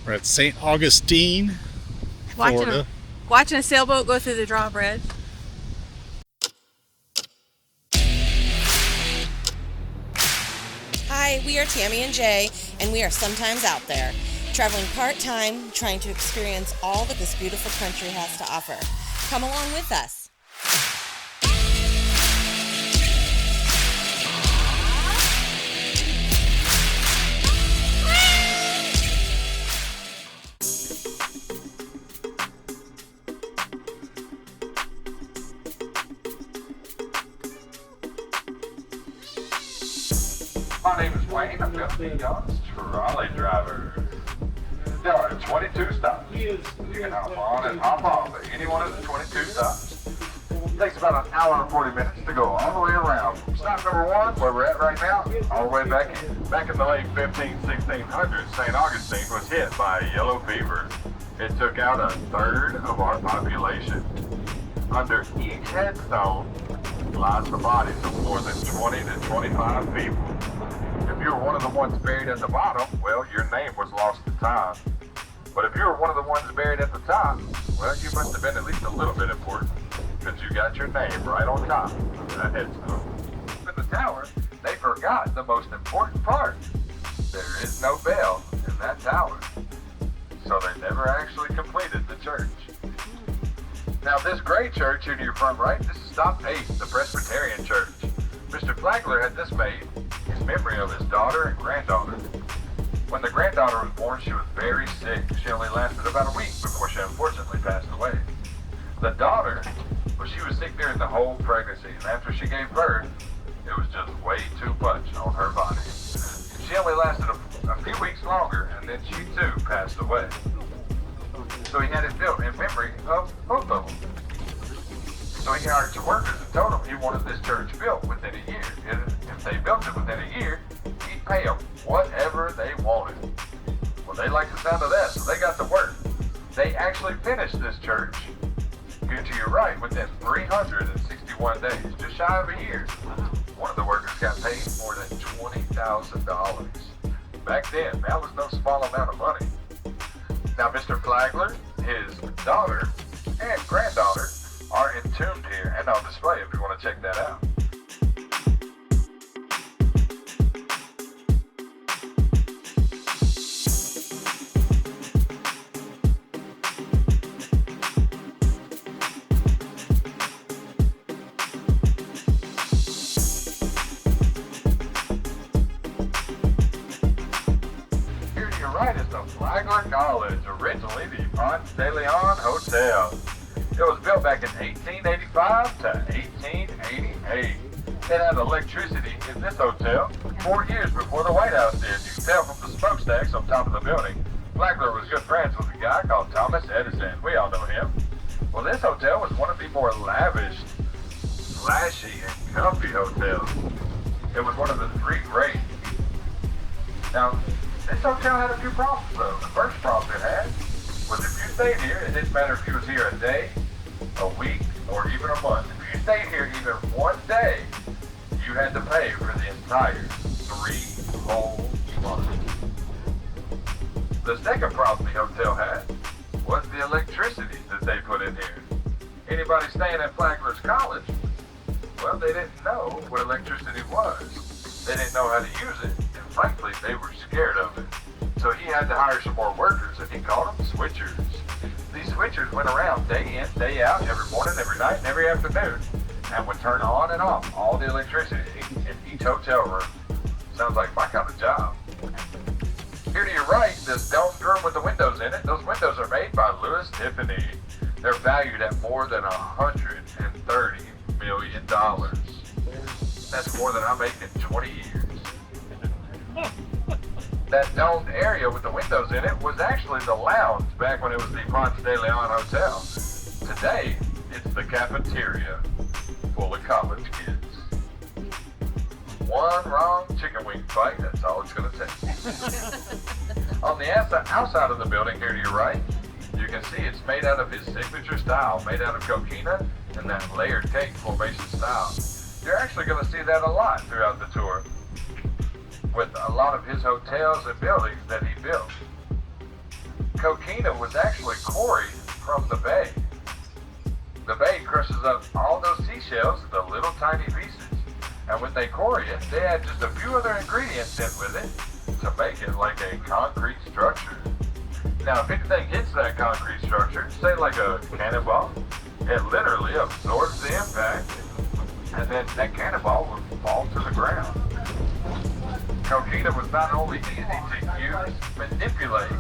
We're at St Augustine, Florida. Watching a sailboat go through the drawbridge. Hi, we are Tammy and Jay, and we are sometimes out there, traveling part-time, trying to experience all that this beautiful country has to offer. Come along with us. My name is Wayne. I'm going to be y'all's trolley driver. There are 22 stops. You can hop on and hop off at any one of the 22 stops. It takes about an hour and 40 minutes to go all the way around from stop number 1, where we're at right now, all the way back in. Back in the late 1600s, St. Augustine was hit by a yellow fever. It took out a third of our population. Under each headstone lies the bodies of more than 20 to 25 people. If you were one of the ones buried at the bottom, well, your name was lost to time. But if you were one of the ones buried at the top, well, you must have been at least a little bit important, because you got your name right on top of that headstone. In the tower, they forgot the most important part. There is no bell in that tower. So they never actually completed the church. Now, this gray church here to your front right, this is stop 8, the Presbyterian church. Mr. Flagler had this made in memory of his daughter and granddaughter. When the granddaughter was born, she was very sick. She only lasted about a week before she unfortunately passed away. The daughter, well, she was sick during the whole pregnancy, and after she gave birth, it was just way too much on her body. She only lasted a few weeks longer, and then she too passed away. So he had it built in memory of both of them. So he hired some workers and told them he wanted this church built within a year. And if they built it within a year, he'd pay them whatever they wanted. Well, they liked the sound of that, so they got to work. They actually finished this church, here to your right, within 361 days, just shy of a year. One of the workers got paid more than $20,000. Back then, that was no small amount of money. Now, Mr. Flagler, his daughter, and granddaughter are entombed here and on display if you want to check that out. Here to your right is the Flagler College, originally the Ponce de Leon Hotel. It was built back in 1885 to 1888. It had electricity in this hotel 4 years before the White House did. You can tell from the smokestacks on top of the building. Flagler was good friends with a guy called Thomas Edison. We all know him. Well, this hotel was one of the more lavish, flashy, and comfy hotels. It was one of the 3 great. Now, this hotel had a few problems, though. The first problem it had was if you stayed here, it didn't matter if you was here a day, a week, or even a month. If you stayed here even one day, you had to pay for the entire 3 whole months. The second problem the hotel had was the electricity that they put in here. Anybody staying at Flagler's College, well, they didn't know what electricity was. They didn't know how to use it, and frankly, they were scared of it. So he had to hire some more workers, and he called them switchers. These switchers went around day in, day out, every morning, every night, and every afternoon, and would turn on and off all the electricity in each hotel room. Sounds like my kind of job. Here to your right, this domed room with the windows in it, those windows are made by Louis Tiffany. They're valued at more than $130 million. That's more than I make in 20 years. That domed area with the windows in it was actually the lounge back when it was the Ponce de Leon Hotel. Today, it's the cafeteria full of college kids. One wrong chicken wing fight, that's all it's going to take. On the outside of the building here to your right, you can see it's made out of his signature style, made out of coquina and that layered cake formation style. You're actually going to see that a lot throughout the tour, with a lot of his hotels and buildings that he built. coquina was actually quarried from the bay. The bay crushes up all those seashells into little tiny pieces. And when they quarry it, they add just a few other ingredients in with it to make it like a concrete structure. Now, if anything hits that concrete structure, say like a cannonball, it literally absorbs the impact, and then that cannonball would fall to the ground. Coquina was not only easy to use, manipulate,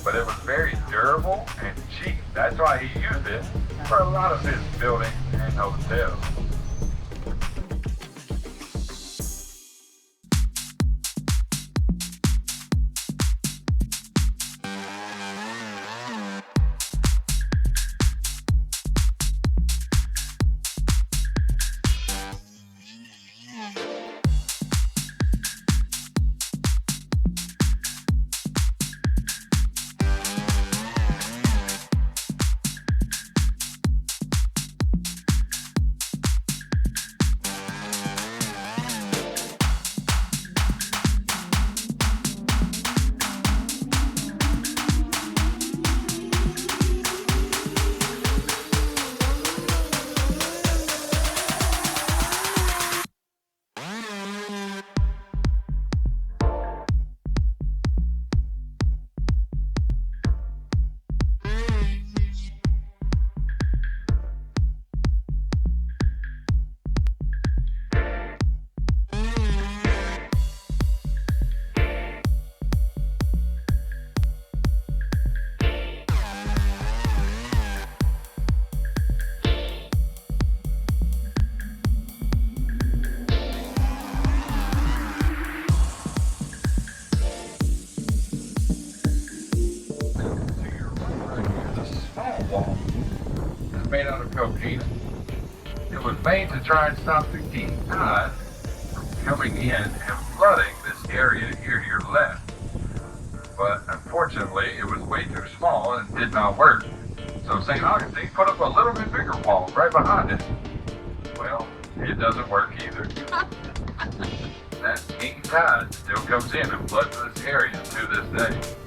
but it was very durable and cheap. That's why he used it for a lot of his buildings and hotels. Made out of coquina. It was made to try and stop the king tide from coming in and flooding this area here to your left. But unfortunately, it was way too small and did not work. So St. Augustine put up a little bit bigger wall right behind it. Well, it doesn't work either. That king tide still comes in and floods this area to this day.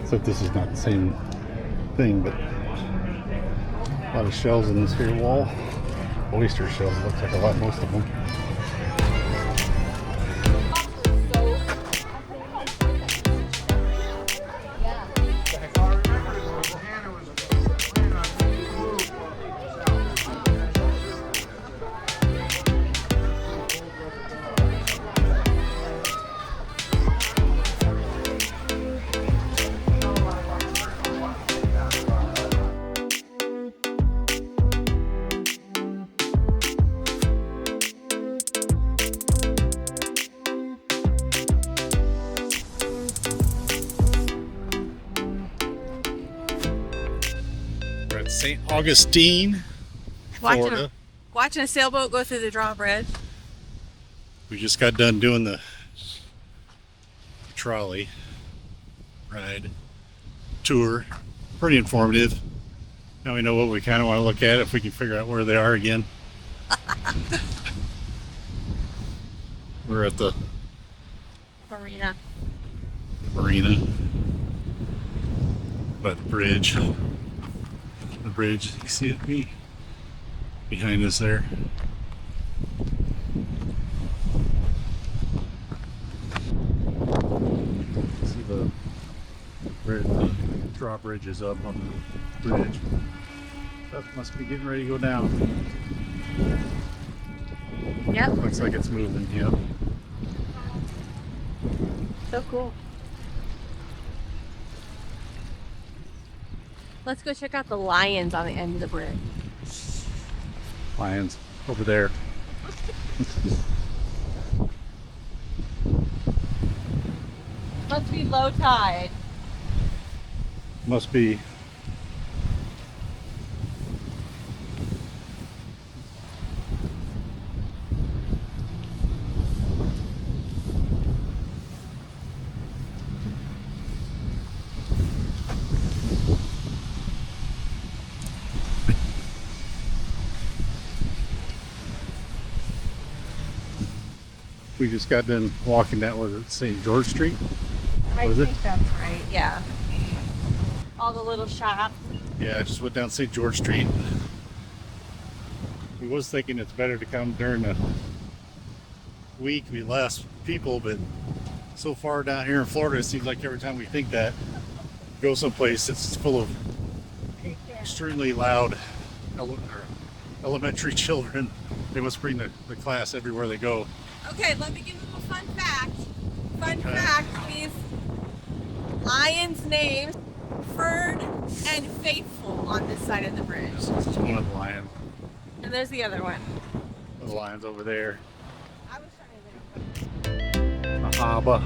Except this is not the same thing, but a lot of shells in this here wall. Oyster shells, it looks like a lot, most of them. St. Augustine, Florida. Watching a sailboat go through the drawbridge. We just got done doing the trolley ride tour. Pretty informative. Now we know what we kind of want to look at if we can figure out where they are again. We're at the Marina. By the bridge. The bridge, you see it behind us there. See where the drawbridge is up on the bridge. Stuff must be getting ready to go down. Yep. Looks like it's moving, yep. So cool. Let's go check out the lions on the end of the bridge. Lions. over there. Must be low tide. Must be. We just got done walking that, was it St. George Street? I Was it? think that's right, yeah. All the little shops. Yeah, I just went down St. George Street. We was thinking it's better to come during the week, be less people, but so far down here in Florida, it seems like every time we think that, go someplace, it's full of extremely loud elementary children. They must bring the class everywhere they go. Okay, let me give you a fun fact. Fun Okay. fact, these lions' names, Ferd and Faithful on this side of the bridge. This is one of the lions. And there's the other one. The lions over there. I was trying to The harbor.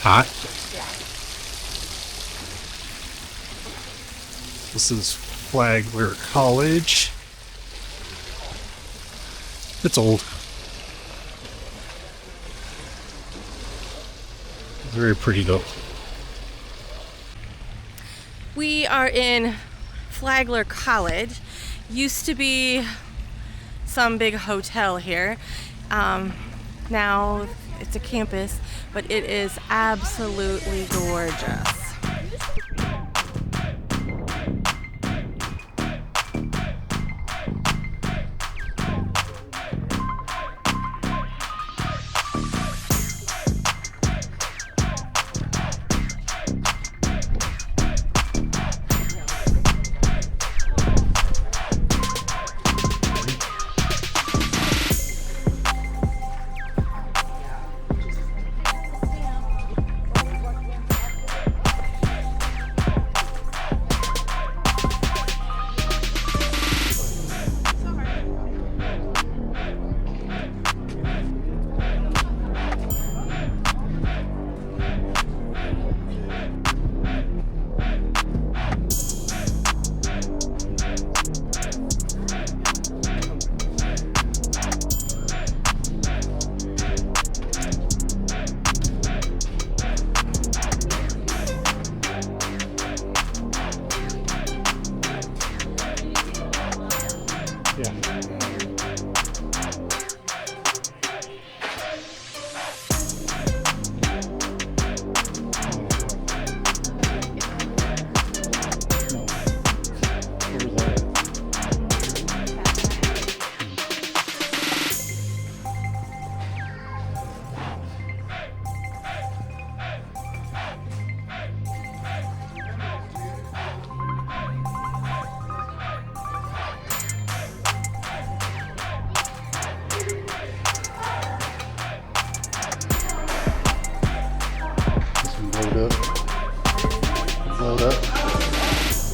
Hot. This is Flagler College. It's old. Very pretty though. We are in Flagler College. Used to be some big hotel here. Now it's a campus, but it is absolutely gorgeous. Yeah. No. Where was that? Load up. Load up.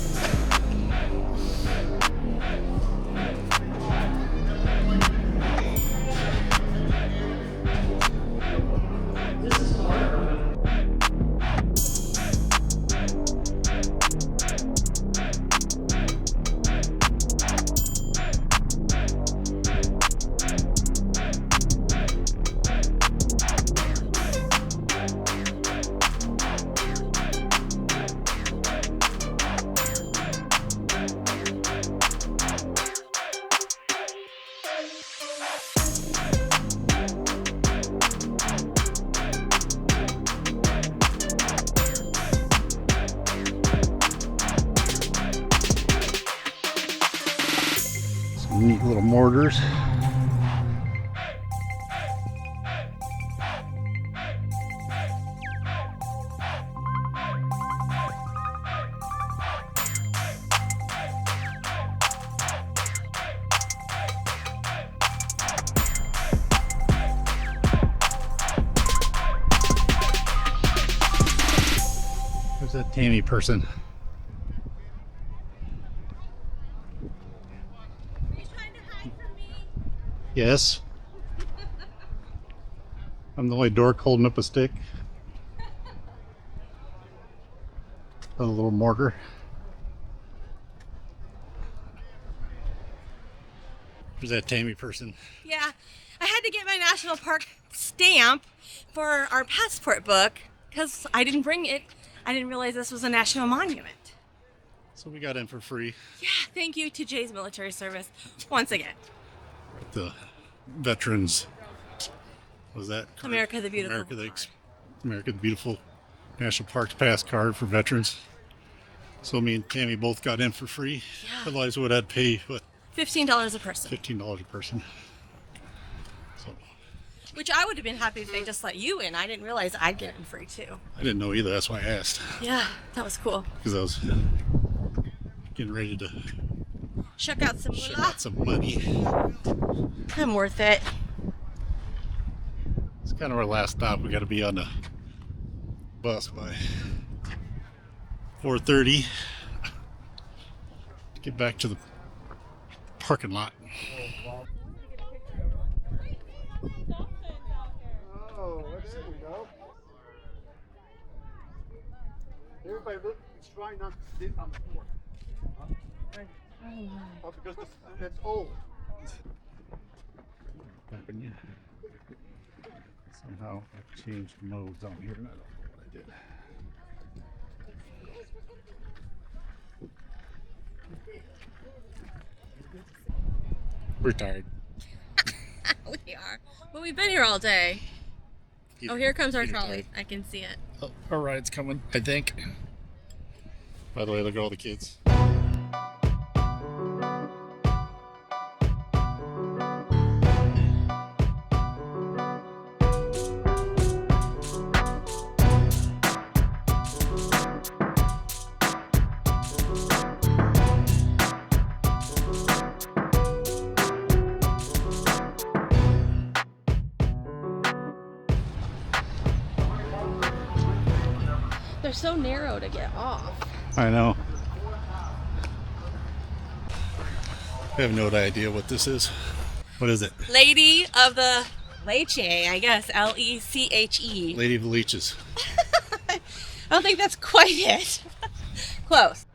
Some neat little mortars. Where's that Tammy person? Are you trying to hide from me? Yes. I'm the only dork holding up a stick. A little mortar. Where's that Tammy person? Yeah, I had to get my national park stamp for our passport book because I didn't bring it. I didn't realize this was a national monument. So we got in for free. Yeah, thank you to Jay's military service once again. The veterans. What was that? America the Beautiful. America the Beautiful National Parks pass card for veterans. So me and Tammy both got in for free. Yeah. Otherwise, would I'd pay what? $15 a person. $15 a person. So Which I would have been happy if they just let you in. I didn't realize I'd get in free too. I didn't know either. That's why I asked. Yeah, that was cool. Because I was getting ready to Check out some shell moolah. out some money. I'm worth it. It's kind of our last stop. We got to be on the bus by 4:30 to get back to the parking lot. Oh, there we go. Everybody look, try not to sit on the floor. Oh, because it's old. Happened, yeah. Somehow I changed modes on here and I don't know what I did. We're tired. We are. But we've been here all day. Oh, here comes our Getting trolley. tired. I can see it. Oh, our ride's coming, I think. By the way, look at all the kids. They're so narrow to get off. I know. I have no idea what this is. What is it? Lady of the Leche, I guess. Leche. Lady of the Leeches. I don't think that's quite it. Close.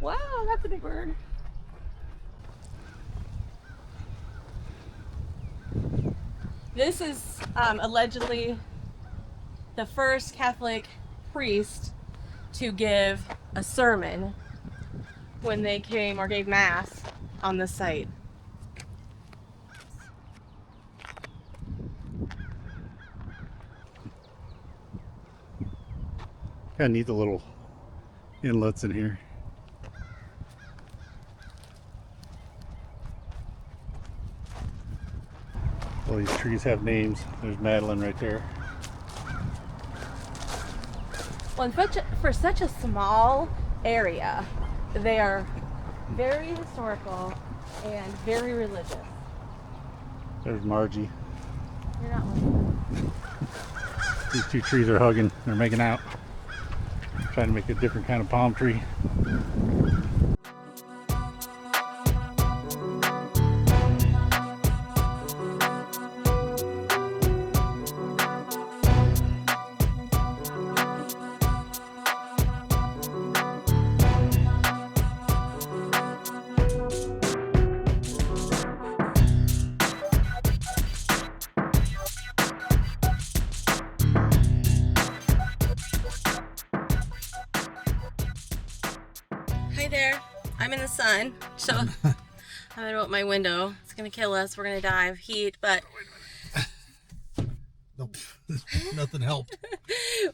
Wow, that's a big bird. This is allegedly the first Catholic priest to give a sermon when they came or gave mass on this site. Kind of neat the little inlets in here. All these trees have names. There's Madeline right there. Well, for such a small area, they are very historical and very religious. There's Margie. You're not looking. These two trees are hugging. They're making out. Trying to make a different kind of palm tree. Hi there. I'm in the sun, so I'm gonna open my window. It's gonna kill us. We're gonna die of heat, but Nope. Nothing helped.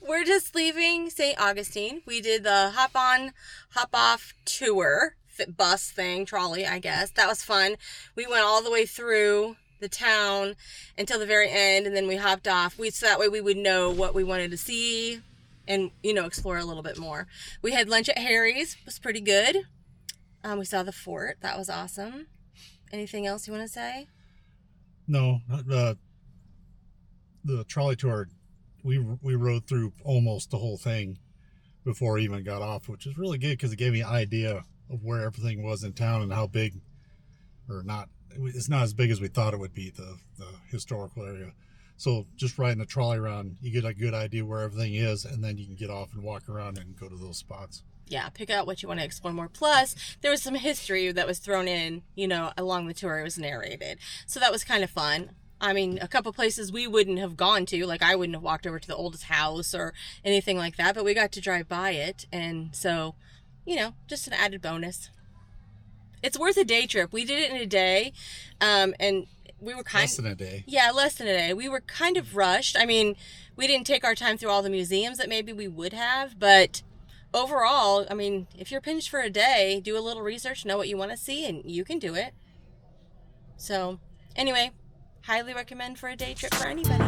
we're just leaving St. Augustine. We did the hop on, hop off tour, bus thing, trolley, I guess. That was fun. We went all the way through the town until the very end, and then we hopped off. So that way we would know what we wanted to see and, explore a little bit more. We had lunch at Harry's. It was pretty good. We saw the fort. That was awesome. Anything else you want to say? No, the trolley tour, we rode through almost the whole thing before we even got off, which is really good because it gave me an idea of where everything was in town and how big, or not, it's not as big as we thought it would be, the historical area. So just riding a trolley around, you get a good idea where everything is, and then you can get off and walk around and go to those spots. Yeah, pick out what you want to explore more. Plus, there was some history that was thrown in, along the tour. It was narrated. So that was kind of fun. I mean, a couple places we wouldn't have gone to, like I wouldn't have walked over to the oldest house or anything like that, but we got to drive by it. And so, just an added bonus. It's worth a day trip. We did it in a day, and we were less than a day. Yeah, less than a day. We were kind of rushed. I mean, we didn't take our time through all the museums that maybe we would have, but overall, I mean, if you're pinched for a day, do a little research, know what you want to see, and you can do it. So, anyway, highly recommend for a day trip for anybody.